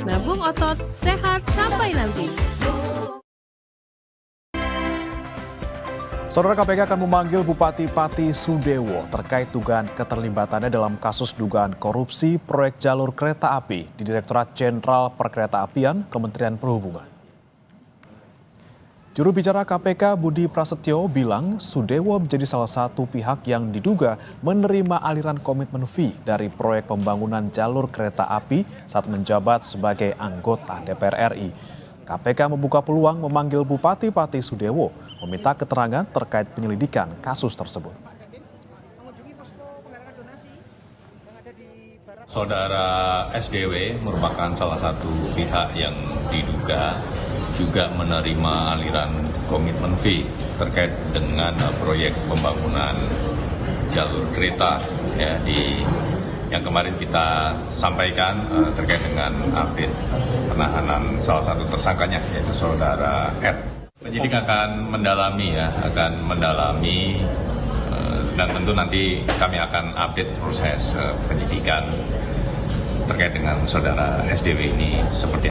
Nabung otot, sehat sampai nanti. Saudara, KPK akan memanggil Bupati Pati Sudewo terkait dugaan keterlibatannya dalam kasus dugaan korupsi proyek jalur kereta api di Direktorat Jenderal Perkeretaapian Kementerian Perhubungan. Juru bicara KPK Budi Prasetyo bilang Sudewo menjadi salah satu pihak yang diduga menerima aliran komitmen fee dari proyek pembangunan jalur kereta api saat menjabat sebagai anggota DPR RI. KPK membuka peluang memanggil Bupati Pati Sudewo meminta keterangan terkait penyelidikan kasus tersebut. Saudara SDW merupakan salah satu pihak yang diduga juga menerima aliran komitmen fee terkait dengan proyek pembangunan jalur kereta ya, yang kemarin kita sampaikan terkait dengan update penahanan salah satu tersangkanya yaitu saudara R. Penyidik akan mendalami dan tentu nanti kami akan update proses penyidikan terkait dengan saudara SDW ini seperti